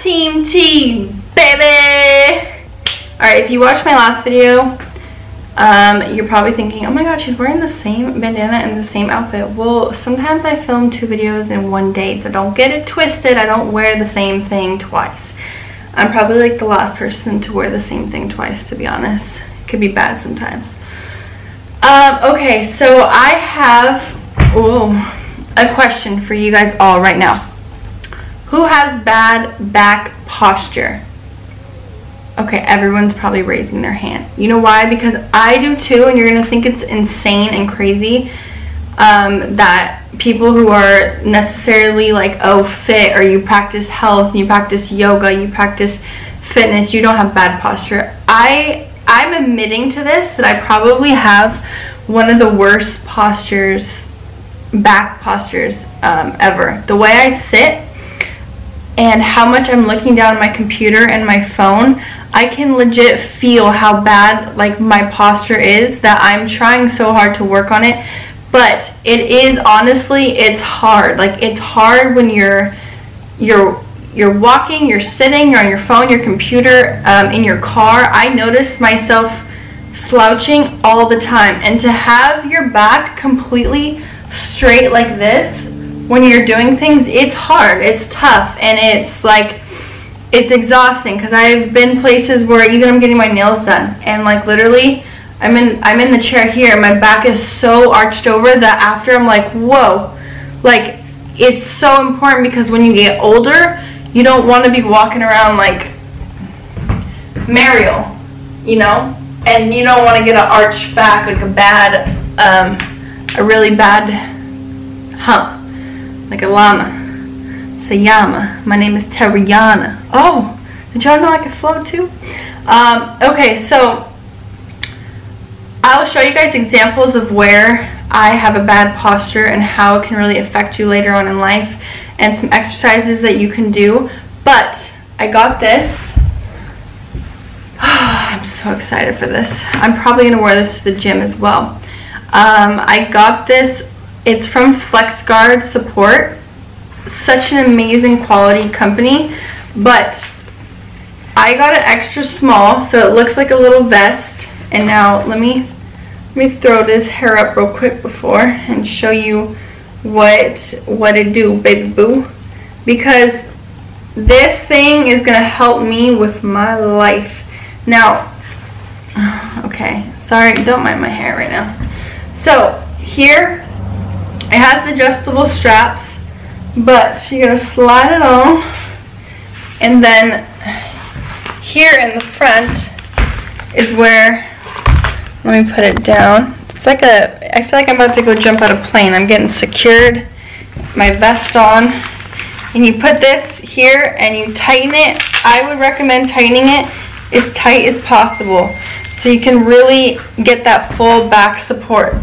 Team T, baby. Alright, if you watched my last video, you're probably thinking, oh my god, she's wearing the same bandana and the same outfit. Well, sometimes I film 2 videos in one day, so don't get it twisted. I don't wear the same thing twice. I'm probably like the last person to wear the same thing twice, to be honest. It could be bad sometimes. Okay, so I have a question for you guys all right now. Who has bad back posture? Okay, everyone's probably raising their hand. You know why? Because I do too, and you're gonna think it's insane and crazy that people who are necessarily like, oh, fit, or you practice health, you practice yoga, you practice fitness, you don't have bad posture. I'm admitting to this, that I probably have one of the worst postures, back postures ever. The way I sit and how much I'm looking down at my computer and my phone, I can legit feel how bad like my posture is, that I'm trying so hard to work on it. But it is, honestly, it's hard. Like, it's hard when you're walking, you're sitting, you're on your phone, your computer, in your car. I notice myself slouching all the time, and to have your back completely straight like this when you're doing things, it's hard, it's tough, and it's like, it's exhausting, because I've been places where even I'm getting my nails done, and like literally I'm in the chair here, my back is so arched over that after I'm like, whoa. Like, it's so important, because when you get older, you don't want to be walking around like Mariel, you know, and you don't want to get an arched back, like a really bad hump, like a llama. Sayama. My name is Terriana. Oh, did y'all know I could float too? Okay, so I'll show you guys examples of where I have a bad posture and how it can really affect you later on in life, and some exercises that you can do. But I got this. I'm so excited for this. I'm probably going to wear this to the gym as well. I got this. It's from FlexGuard Support. Such an amazing quality company, but I got it extra small, so it looks like a little vest. And now let me throw this hair up real quick before and show you what it do, baby boo, because this thing is gonna help me with my life. Now, okay, sorry, don't mind my hair right now. So here it has the adjustable straps, but you're gonna slide it on, and then here in the front is where, let me put it down. It's like I feel like I'm about to go jump out of a plane. I'm getting secured, my vest on, and you put this here and you tighten it. I would recommend tightening it as tight as possible so you can really get that full back support.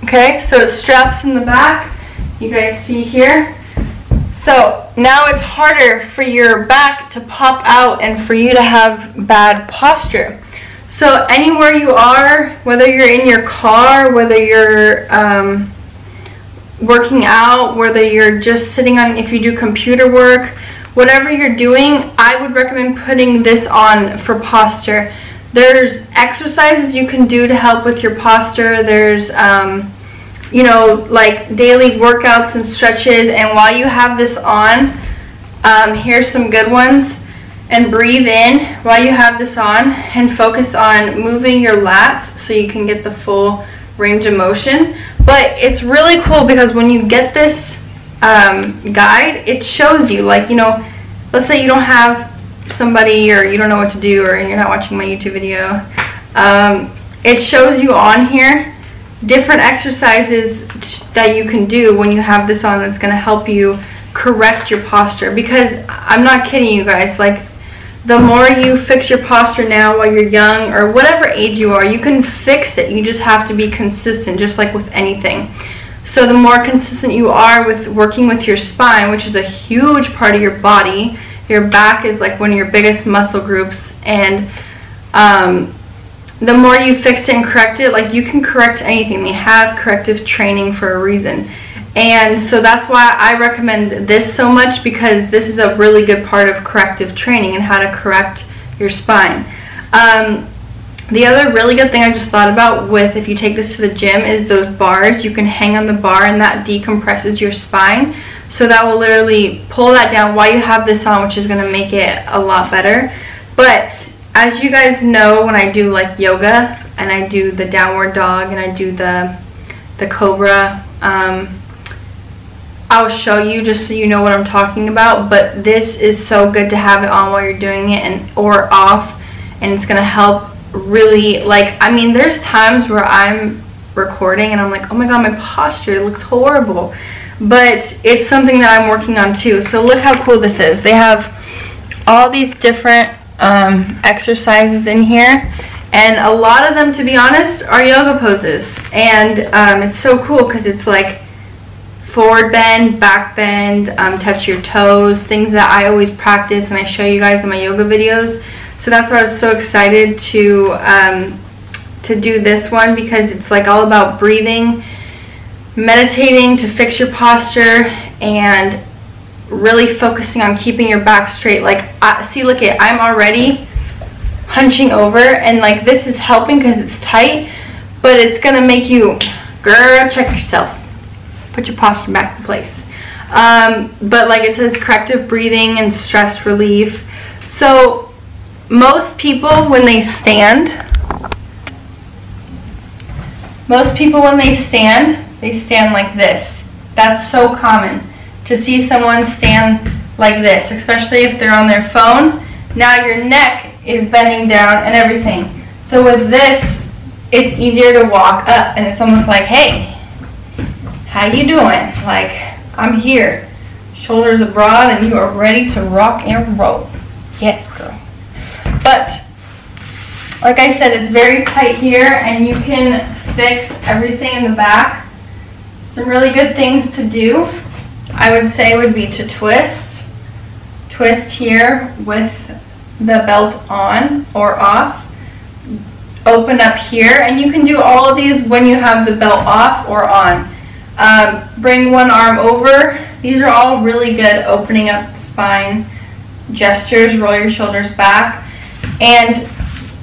Okay, so it straps in the back, you guys see here. So now it's harder for your back to pop out and for you to have bad posture. So anywhere you are, whether you're in your car, whether you're working out, whether you're just sitting on, if you do computer work, whatever you're doing, I would recommend putting this on for posture. There's exercises you can do to help with your posture. There's you know, like daily workouts and stretches, and while you have this on, here's some good ones. And breathe in while you have this on, and focus on moving your lats so you can get the full range of motion. But it's really cool because when you get this guide, it shows you, like, you know, let's say you don't have somebody, or you don't know what to do, or you're not watching my YouTube video. It shows you on here different exercises that you can do when you have this on, that's going to help you correct your posture. Because I'm not kidding you guys, like, the more you fix your posture now while you're young, or whatever age you are, you can fix it. You just have to be consistent, just like with anything. So the more consistent you are with working with your spine, which is a huge part of your body, your back is like one of your biggest muscle groups, and the more you fix it and correct it, like, you can correct anything. They have corrective training for a reason. And so that's why I recommend this so much, because this is a really good part of corrective training and how to correct your spine. The other really good thing I just thought about with, if you take this to the gym, is those bars. You can hang on the bar and that decompresses your spine. So that will literally pull that down while you have this on, which is going to make it a lot better. But as you guys know, when I do like yoga and I do the downward dog and I do the cobra, I'll show you just so you know what I'm talking about. But this is so good to have it on while you're doing it or off, and it's going to help really, like, I mean, there's times where I'm recording and I'm like, oh my god, my posture looks horrible, but it's something that I'm working on too. So look how cool this is. They have all these different exercises in here, and a lot of them, to be honest, are yoga poses. And it's so cool because it's like forward bend, back bend, touch your toes, things that I always practice and I show you guys in my yoga videos. So that's why I was so excited to do this one, because it's like all about breathing, meditating to fix your posture, and really focusing on keeping your back straight. Like, see, look at, I'm already hunching over, and like this is helping because it's tight, but it's gonna make you, girl, check yourself, put your posture back in place. But like it says, corrective breathing and stress relief. So most people when they stand they stand like this. That's so common to see someone stand like this, especially if they're on their phone. Now your neck is bending down and everything. So with this, it's easier to walk up, and it's almost like, hey, how you doing? Like, I'm here. Shoulders are broad and you are ready to rock and roll. Yes, girl. But like I said, it's very tight here, and you can fix everything in the back. Some really good things to do, I would say, would be to twist here with the belt on or off, open up here, and you can do all of these when you have the belt off or on. Bring one arm over. These are all really good opening up the spine gestures. Roll your shoulders back. And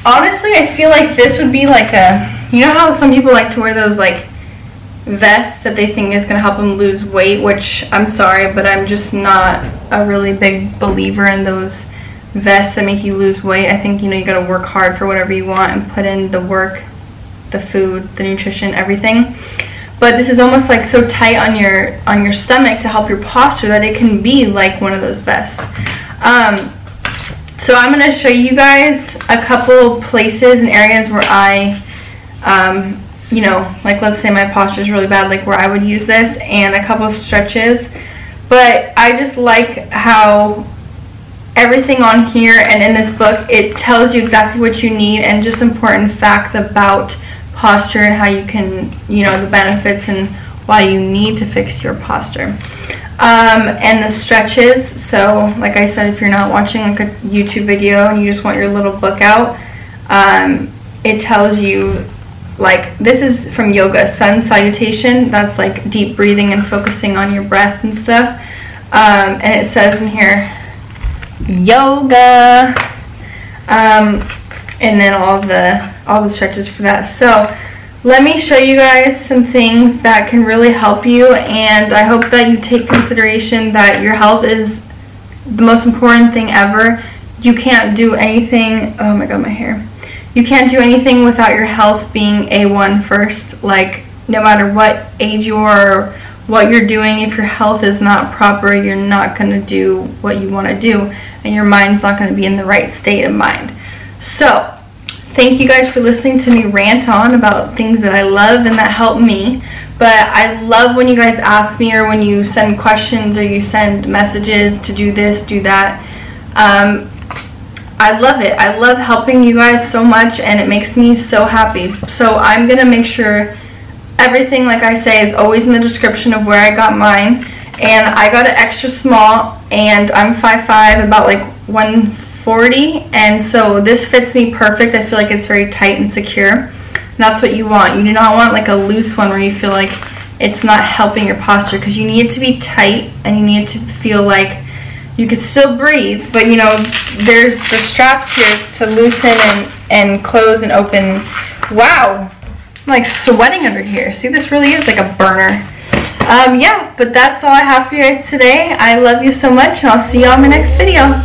honestly, I feel like this would be like a, you know how some people like to wear those like vests that they think is going to help them lose weight, which I'm sorry, but I'm just not a really big believer in those vests that make you lose weight. I think, you know, you got to work hard for whatever you want and put in the work, the food, the nutrition, everything. But this is almost like so tight on your stomach to help your posture that it can be like one of those vests. So I'm going to show you guys a couple places and areas where I, you know, like let's say my posture is really bad, like where I would use this, and a couple stretches. But I just like how everything on here and in this book, it tells you exactly what you need and just important facts about posture and how you can, you know, the benefits and why you need to fix your posture. And the stretches, so like I said, if you're not watching like a YouTube video and you just want your little book out, it tells you, like, this is from yoga, sun salutation. That's like deep breathing and focusing on your breath and stuff. And it says in here, yoga, and then all the stretches for that. So let me show you guys some things that can really help you, and I hope that you take consideration that your health is the most important thing ever. You can't do anything, oh my god, my hair. You can't do anything without your health being A1 first. Like, no matter what age you are or what you're doing, if your health is not proper, you're not going to do what you want to do, and your mind's not going to be in the right state of mind. So thank you guys for listening to me rant on about things that I love and that help me. But I love when you guys ask me, or when you send questions or you send messages to do this, do that. I love it. I love helping you guys so much, and it makes me so happy. So I'm going to make sure everything, like I say, is always in the description of where I got mine. And I got it extra small, and I'm 5'5", about like 140, and so this fits me perfect. I feel like it's very tight and secure. And that's what you want. You do not want like a loose one where you feel like it's not helping your posture, because you need it to be tight and you need it to feel like you can still breathe, but you know, there's the straps here to loosen and close and open. Wow, I'm like sweating under here. See, this really is like a burner. Yeah, but that's all I have for you guys today. I love you so much, and I'll see you on my next video.